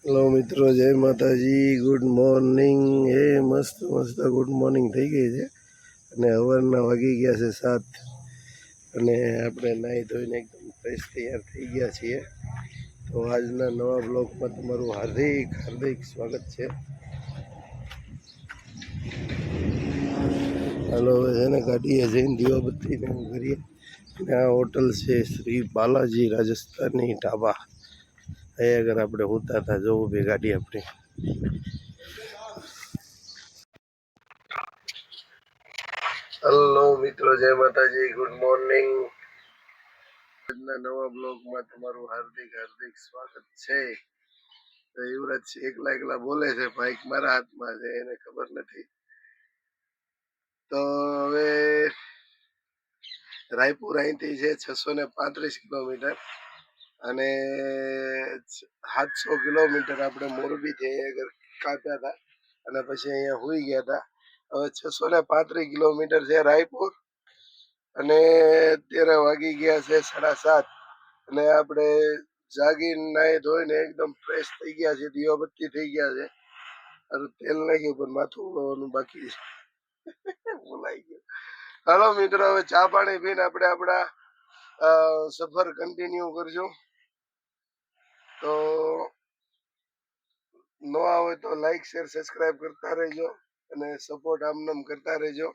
Hello મિત્રો, જય માતાજી, ગુડ મોર્નિંગ. એ મસ્ત મસ્ત ગુડ મોર્નિંગ થઈ ગઈ છે અને સવારના વાગી ગયા છે 7 અને આપણે નાહી ધોઈને એકદમ ફ્રેશ તૈયાર થઈ ગયા છીએ. તો આજના નવા બ્લોગમાં તમારું હાર્દિક હાર્દિક સ્વાગત છે. હાલો હવે છે ને ગાડીએ જઈને દીવાબત્તીને એવું કરીએ. અને આ હોટલ છે શ્રી બાલાજી રાજસ્થાની ઢાબા. અહીંયા આગળ આપણે હોતા હતા, જોવું બે ગાડી આપણી. હેલો મિત્રો, જય માતાજી, ગુડ મોર્નિંગ. આજના નવા બ્લોગમાં તમારું હાર્દિક હાર્દિક સ્વાગત છે. તો યુવરાજ એકલા એકલા બોલે છે, બાઇક મારા હાથમાં છે, એને ખબર નથી. તો હવે રાયપુર અહીંથી છે 635 કિલોમીટર અને 700 કિલોમીટર આપણે મોરબીથી અહીંયા કાપ્યા હતા અને પછી અહીંયા હોઈ ગયા હતા. હવે 635 કિલોમીટર છે રાયપુર અને અત્યારે વાગી ગયા છે 7:30 અને આપણે જાગીને નાહી ધોઈને એકદમ ફ્રેશ થઈ ગયા છે, દીવાબત્તી થઈ ગયા છે. તેલ નાખ્યું પણ માથું ઉડવાનું બાકી છે, ભૂલાઈ ગયું. હાલો મિત્રો, હવે ચા પાણી પીને આપણે આપણા સફર કન્ટિન્યુ કરશું. તો ન આવે તો લાઈક શેર સબસ્ક્રાઇબ કરતા રહેજો અને સપોર્ટ આમનામ કરતા રહેજો.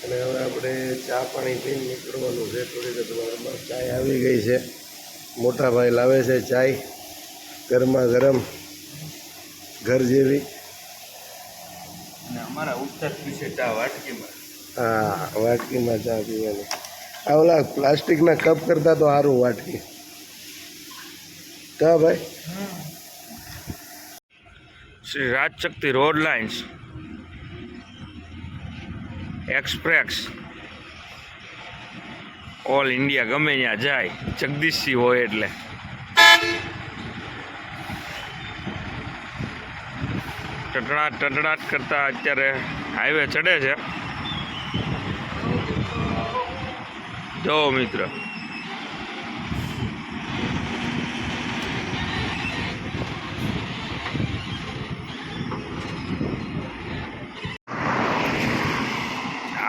અને હવે આપણે ચા પાણી પીને નીકળવાનું છે. થોડી વારમાં ચાય આવી ગઈ છે, મોટા ભાઈ લાવે છે ચાય ગરમા ગરમ, ઘર જેવી. અમારા ઉત્તર પીછે ચા વાટકીમાં. હા, વાટકીમાં ચા પીવાની. આ ઓલા પ્લાસ્ટિકના કપ કરતા તો સારું વાટકી. કા ભાઈ? Shri Rajshakti road lines express all India ગમે ત્યાં જાય, જગદીશસિંહ હોય એટલે. ટટડાટ કરતા અત્યારે હાઈવે ચડે છે. જો મિત્ર,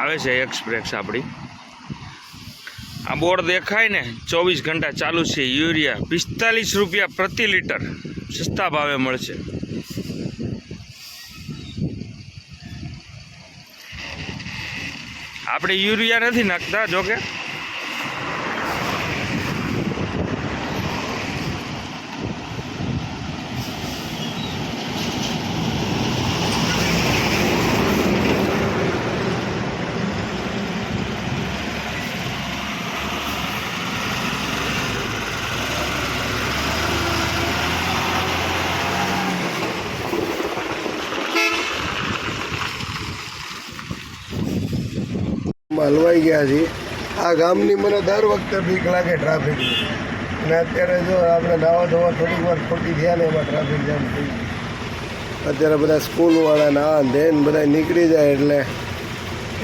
આવે છે એક્સપ્રેસ આપણી. આ બોર્ડ દેખાય ને, 24 ઘંટા ચાલુ છે. યુરિયા 45 રૂપિયા પ્રતિ લીટર સસ્તા ભાવે મળશે. આપણે યુરિયા નથી નાખતા, જોકે હલવાઈ ગયા છીએ. આ ગામની મને દર વખતે બીક લાગે ટ્રાફિકની, અને અત્યારે જો આપણે નાવા ધોવા થોડીક વાર ખોટી થયા ને એમાં ટ્રાફિક જામ થઈ ગયું. અત્યારે બધા સ્કૂલવાળા ના ધ્યાન બધા નીકળી જાય એટલે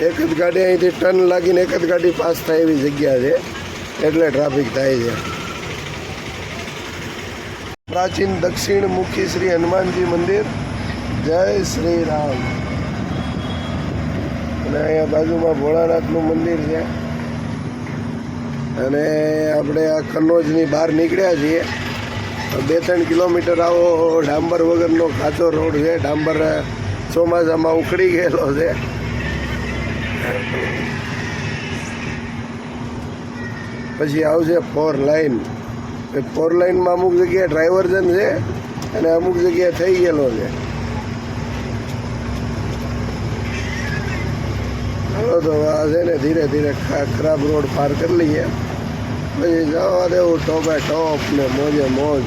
એક જ ગાડી અહીંથી ટર્ન લાગીને એક જ ગાડી પાસ થાય એવી જગ્યા છે, એટલે ટ્રાફિક થાય છે. પ્રાચીન દક્ષિણ મુખી શ્રી હનુમાનજી મંદિર. જય શ્રી રામ. અને અહીંયા બાજુમાં ભોળાનાથનું મંદિર છે. અને આપણે આ કન્નોજની બહાર નીકળ્યા છીએ. 2-3 કિલોમીટર આવો ડાંબર વગરનો કાચો રોડ છે. ડાંબર ચોમાસામાં ઉખડી ગયેલો છે. પછી આવશે 4 લાઇન. 4 લાઇનમાં અમુક જગ્યાએ ડ્રાઇવર્જન છે અને અમુક જગ્યાએ થઈ ગયેલો છે. તો આ છે ને ધીરે ધીરે ખરાબ રોડ પાર કરી લઈએ, પછી જવા દેવું ટોપે ટોપ ને મોજે મોજ.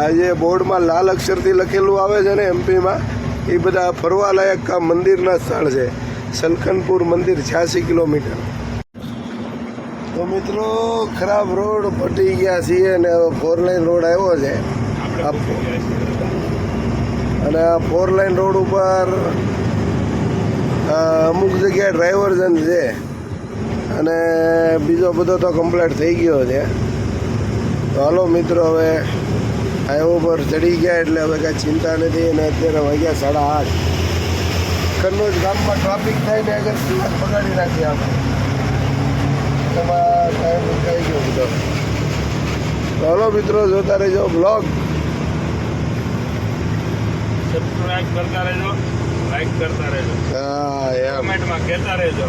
આ જે બોર્ડમાં લાલ અક્ષરથી લખેલું આવે છે ને એમપીમાં, એ બધા ફરવાલાયક આ મંદિરના સ્થળ છે. સલખનપુર મંદિર 86 કિલોમીટર. તો મિત્રો, ખરાબ રોડ પટી ગયા છીએ અને હવે 4 લાઇન રોડ આવ્યો છે. અને આ 4 લાઇન રોડ ઉપર અમુક જગ્યાએ ડ્રાઇવર્જન છે અને બીજો બધો તો કમ્પ્લીટ થઈ ગયો છે. તો હાલો મિત્રો, હવે હાઈવે પર ચડી ગયા એટલે હવે કાંઈ ચિંતા નથી. અને અત્યારે વાગ્યા 8:30. કન્નોજ ગામમાં ટ્રાફિક થાય ને અગર કલાક બગાડી નાખીએ આપણે. એમાં ટાઈમ ઉઠાઈ ગયો બધો. તો હલો મિત્રો, જોતા રહેજો બ્લોગ. સબસ્ક્રાઇબ કરતા રહેજો, લાઈક કરતા રહેજો, હા એમ. કમેન્ટમાં કહેતા રહેજો.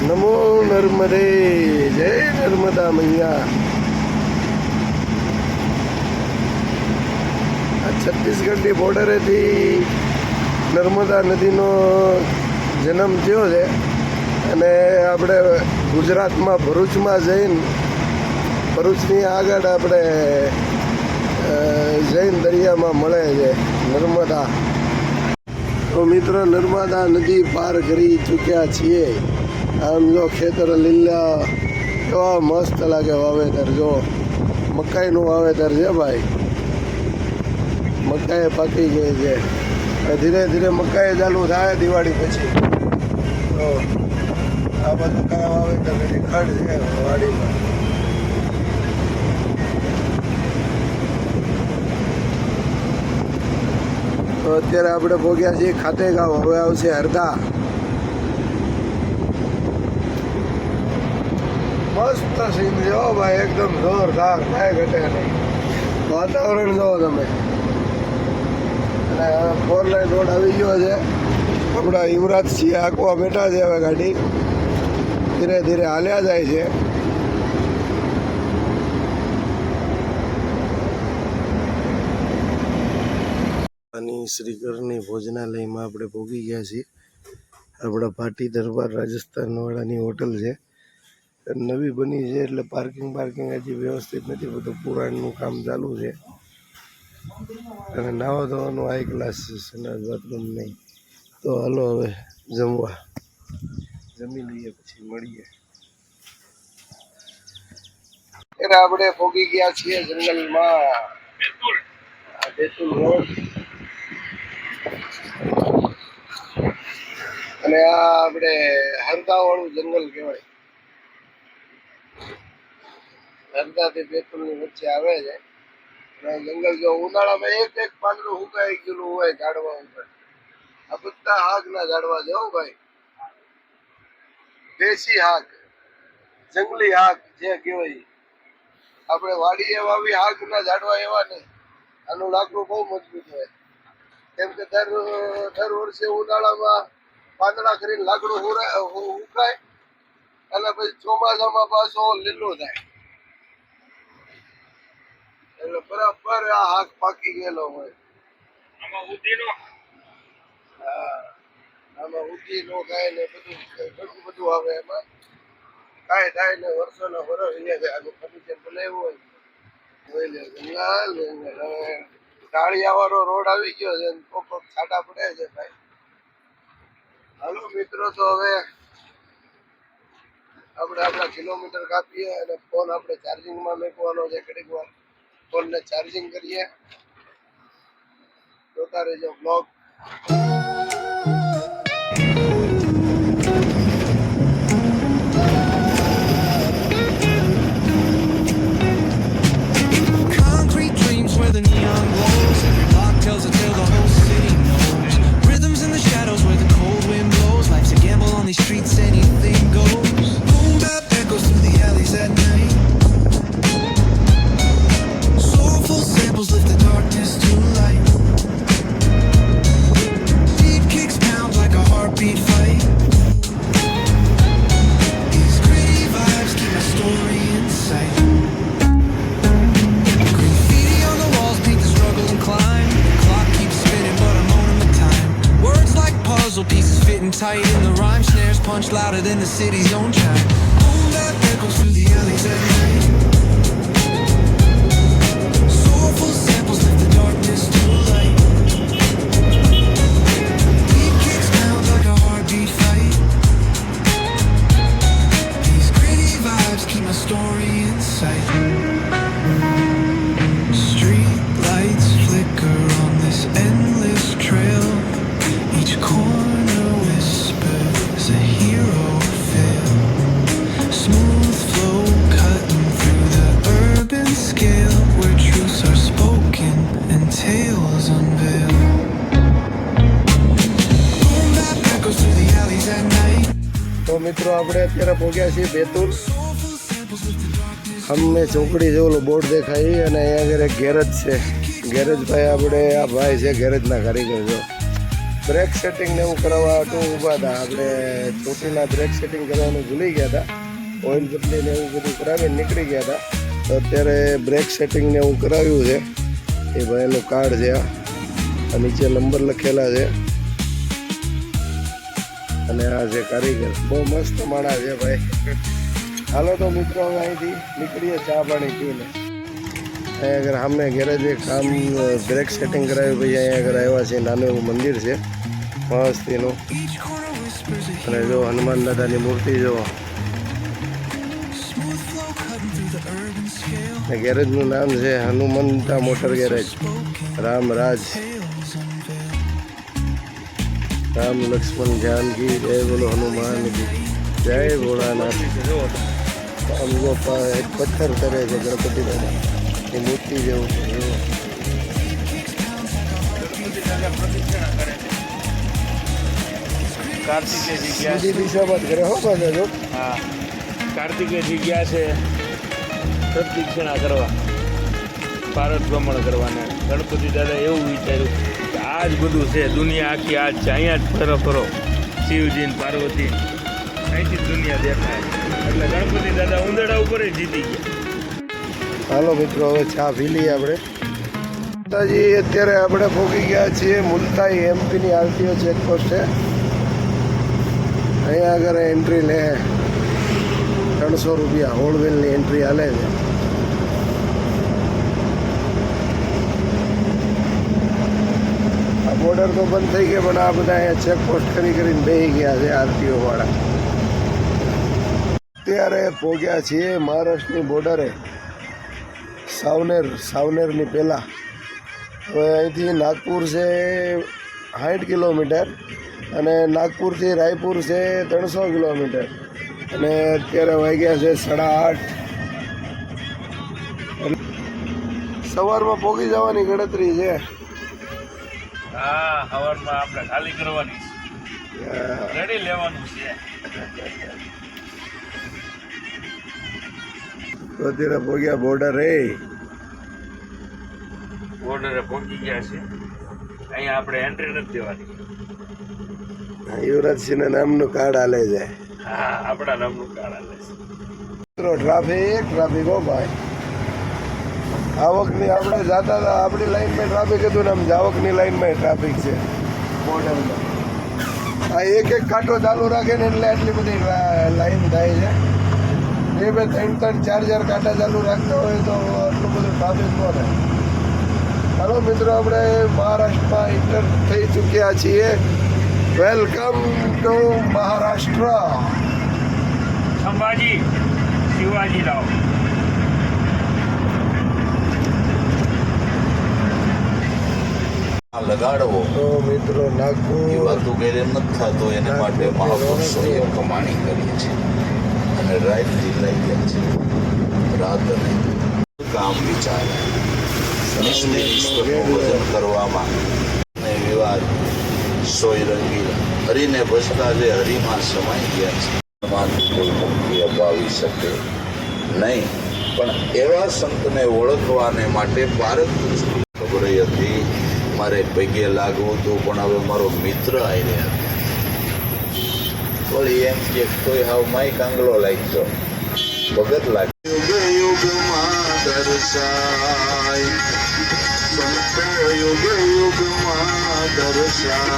નમો નર્મદે, જય નર્મદા મૈયા. આ છત્તીસગઢની બોર્ડરેથી નર્મદા નદીનો જન્મ થયો છે. અને આપણે ગુજરાતમાં ભરૂચમાં જઈને ભરૂચની આગળ આપણે જૈન દરિયામાં મળે છે નર્મદા. તો મિત્રો, નર્મદા નદી પાર કરી ચૂક્યા છીએ. આમ જો ખેતર લીલા કેવા મસ્ત લાગે. વાવેતર જો મકાઈનું વાવેતર છે ભાઈ. મકાઈ પાકી ગઈ છે. ધીરે ધીરે મકાઈ ચાલુ થાય દિવાળી પછી. તો આ બધું કાંઈ વાવેતર નથી, ખડ છે વાડીમાં. તો અત્યારે આપણે પહોંચ્યા છીએ ખાતેગાંવ. હવે આવશે હરદા. મસ્ત સીન જો ભાઈ, એકદમ જોરદાર, કાંઈ ઘટે નહીં. વાતાવરણ જો તમે. અને 4 લાઈન રોડ આવી ગયો છે. આપણા યુવરાજસિંહ આંકવા બેઠા છે. હવે ગાડી ધીરે ધીરે હાલ્યા જાય છે. આની શ્રીકરની ભોજનાલયમાં આપણે પહોંચી ગયા છીએ. આપણા પાટી દરબાર રાજસ્થાનવાળાની હોટલ છે. નવી બની છે એટલે પાર્કિંગ હજી વ્યવસ્થિત નથી. બધું પુરાણનું કામ ચાલુ છે. અને નાવા ધોવાનું હાઈ ક્લાસ છે, સંડાસ બાથરૂમ નહીં. તો હાલો હવે જમી લઈએ પછી મળીએ. ત્યારે આપણે પહોંચી ગયા છીએ જંગલમાં. બેતુલ રોડ. અને આ આપણે હરદા વાળું જંગલ કહેવાય. હરદાથી બેતુલની વચ્ચે આવે છે. અને જંગલ જો ઉનાળામાં એક પાંદડું સુકાઈ ગયેલું હોય ઝાડવા ઉપર. આ બધા આગના ઝાડવા છે ભાઈ. દેશી આગ, જંગલી આગ જે કહેવાય. આપણે વાડીએ વાવી આગના ઝાડવા એવા નહીં. આનું લાકડું બહુ મજબૂત હોય. કેમ કે દર વર્ષે ઉનાળામાં પાંદડા કરીને લાકડું ઉકાય અને પછી ચોમાસામાં પાછો લીલો થાય. એટલે બરાબર આ આગ પાકી ગયેલો હોય. આમાં ઉધીનો આમાં ઉધી નો ખાય ને બધું બધું આવે. એમાં કાંઈ થાય ને વર્ષોનો વરસ અહીંયા છે. આનું ફર્નિચર બનાવ્યું હોય જંગલ. હવે ઢાળિયા વાળો રોડ આવી ગયો છે. કોક છાંટા પડે છે ભાઈ. હાલો મિત્રો, તો હવે આપણે આપણા કિલોમીટર કાપીએ અને ફોન આપણે ચાર્જિંગમાં મૂકવાનો છે. ઘડીક વાર ફોનને ચાર્જિંગ કરીએ. જોતા રહેજો blog. Concrete dreams where the neon glows. Every block tells a tale the whole city knows. Rhythms in the shadows where the cold wind blows. Life's a gamble on these streets, anything goes. Boom bap echoes through the alleys at night. Soulful samples lift the darkness to light. Deep kicks pound like a heartbeat fight. These gritty vibes keep my story in sight. Graffiti on the walls paint the struggle and climb. The clock keeps spinning but I'm owning my time. Words like puzzle pieces fitting tight in the rhyme. Snares punch louder than the city's own chime. Boom that echoes through the alleys at night. Soulful samples lift the darkness to light. Deep kicks pound like a heartbeat fight. These gritty vibes keep my story in sight. Street lights flicker on this endless trail. Each corner whispers a hero fail. આપણે અત્યારે પહોંચ્યા છીએ બેતુલ. અમને ચોકડી જે ઓલો board દેખાય અને અહીંયા આગળ એક ગેરેજ છે. ગેરેજ ભાઈ આપણે આ ભાઈ છે ગેરેજના કારીગર. જો બ્રેક સેટિંગ ને એવું કરાવવા હાટું ઊભા હતા. આપણે ચોટીના બ્રેક સેટિંગ કરવાનું ભૂલી ગયા હતા. ઓઇલ બદલી ને એવું બધું કરાવીને નીકળી ગયા હતા. તો અત્યારે બ્રેક સેટિંગ ને એવું કરાવ્યું છે. એ ભાઈનું કાર્ડ છે. આ નીચે નંબર લખેલા છે અને આ છે કારીગર. બહુ મસ્ત માણસ છે ભાઈ. હાલો તો મિત્રો હવે અહીંથી નીકળીએ ચા પાણી પીને. અહીંયા આગળ સામે ગેરેજે કામ બ્રેક સેટિંગ કરાવ્યું. પછી અહીંયા આગળ આવ્યા છે નાનું એવું મંદિર છે મસ્ત એનું. અને જો હનુમાન દાદાની મૂર્તિ જો. ગેરેજનું નામ છે હનુમંતા મોટર ગેરેજ. રામરાજ રામ લક્ષ્મણ જાનકી જય બોલો હનુમાન કી જય ભોળાનાથ. આમ જો એક પથ્થર કરે છે ગણપતિ દાદા એ મૂર્તિ જેવું છે. કાર્તિકેયજી ગયા બીજી દિશામાં જ કરે હો પાછા જો. હા, કાર્તિકેયજી ગયા છે પ્રદક્ષિણા કરવા, ભારત ભ્રમણ કરવાના. ગણપતિ દાદા એવું વિચાર્યું કે આ જ બધું છે, દુનિયા આખી આ જ છે, અહીંયા જ ફરો ફરો શિવજી ને પાર્વતી, અહીંથી જ દુનિયા દેખાય. એટલે ગણપતિ દાદા ઉંદરડા ઉપર જીતી ગયા. હાલો મિત્રો હવે ચા પી લઈએ આપણે. માતાજી અત્યારે આપણે પહોંચી ગયા છીએ મુલતાઈ એમપીની આરટીઓ ચેકપોસ્ટ છે. અહીંયા આગળ એન્ટ્રી લે 300 રૂપિયા હોલવેલની એન્ટ્રી હાલે છે. આ બોર્ડર તો બંધ થઈ ગયા પણ આ બધા અહીંયા ચેકપોસ્ટ કરીને બેસી ગયા છે આરટીઓ વાળા. અત્યારે પહોંચ્યા છીએ મહારાષ્ટ્રની બોર્ડરે સાવનેરની પહેલાં. હવે અહીંથી નાગપુર છે 60 કિલોમીટર અને નાગપુરથી રાયપુર છે 300 કિલોમીટર. અને અત્યારે વાગ્યા છે 8:30. સવારમાં પહોંચી જવાની ગણતરી છે. હા, સવારમાં આપણે ખાલી કરવાની રેડી લેવાનું છે. તો અત્યારે પહોંચ્યા બોર્ડરે. બોર્ડરે પહોંચી ગયા છે. અહીંયા આપણે એન્ટ્રી નથી દેવાની. યુવરાજસિંહના નામનું કાર્ડ હાલે છે. હા, આપણા નામનું કાર્ડ આલે છે. મિત્રો ટ્રાફિક હો ભાઈ. આવકની આપણે જતા હતા આપણી લાઈનમાં ટ્રાફિક હતું ને આમ જાવકની લાઈનમાં ટ્રાફિક છે બોર્ડરમાં. આ એક કાંટો ચાલુ રાખે ને એટલે આટલી બધી લાઈન થાય છે. 2-2, 3-3, 4-4 કાંટા ચાલુ રાખતા હોય તો આટલું બધું ટ્રાફિક ન થાય. હાલો મિત્રો આપણે મહારાષ્ટ્રમાં એન્ટર થઈ ચૂક્યા છીએ. Welcome to Maharashtra. સંભાજી શિવાજીરાવ. લગાડવો તો મિત્રો એ નાગપુર વાતું ઘેરે નથી થતો. એને માટે મહાપુરુષોએ કમાણી કરી છે અને રાતથી લઈ ગયા છે. રાત અને કામ વિચાર્યા ઈશ્વરનું ભજન કરવામાં અને વિવાદ સોય રંગીલા હરિને ભજતા જે હરિમાં સમાઈ ગયા છે. એમાંથી કોઈ મુક્તિ અપાવી શકે નહીં. પણ એવા સંતને ઓળખવાને માટે ભારત ખબર હતી મારે પગે લાગવું હતું પણ હવે મારો મિત્ર આવી રહ્યા વળી એમ કે કોઈ હાવ માય કાંગલો લાગ્યો ભગત લાગ્યો. યુગ યુગમાં દર્શાય સંતો યુગ યુગમાં દર્શાય.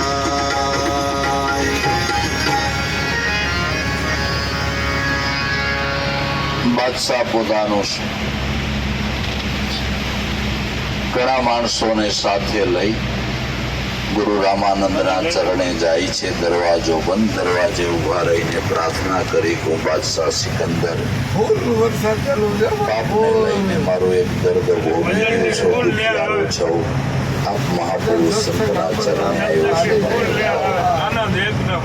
બાદશાહ પોતાનું ઘણા માણસોને સાથે લઈ ગુરુ રામાનંદના ચરણે જાય છે. દરવાજો બંધ. દરવાજે ઉભા રહીને પ્રાર્થના કરી કે હું બાદશાહ સિકંદર વરસાદ ચાલુ છે. બાપને લઈને મારો એક દર્દ ભોગવી રહ્યો છું, દુખિયારો છું. આપ મહાપુરુષ સંતના ચરણે આવ્યો છે. આનંદ એકદમ.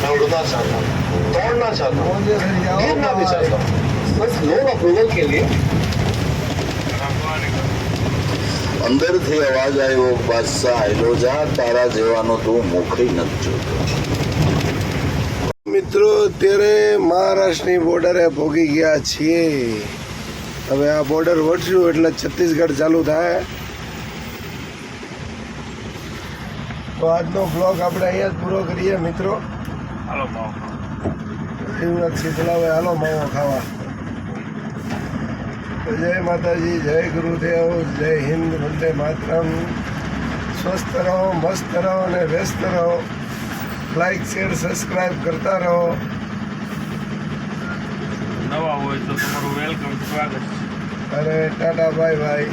दौड़ना चाहता हूँ, दौड़ना चाहता हूँ, गिरना भी चाहता हूँ, बस लोन अप्रूवल के लिए. અંદરથી અવાજ આવ્યો બાદશાહ આયલો જા તારા જેવાનો તું મુખી નથી જોતો. મિત્રો અત્યારે મહારાષ્ટ્રની બોર્ડરે પહોંચી ગયા છીએ. હવે આ બોર્ડર વળશું એટલે છત્તીસગઢ ચાલુ થાય. તો આજનો બ્લોગ આપણે અહીંયા જ પૂરો કરીએ મિત્રો. હાલો માવો શિવનાથ શીતલાવે હાલો માવો ખાવા. તો જય માતાજી, જય ગુરુદેવ, જય હિન્દ, વંદે માતરમ. સ્વસ્થ રહો, મસ્ત રહો અને વ્યસ્ત રહો. લાઈક શેર સબસ્ક્રાઈબ કરતા રહો. નવા હોય તો તમારું વેલકમ સ્વાગત છે. અને ટાટા બાય બાય.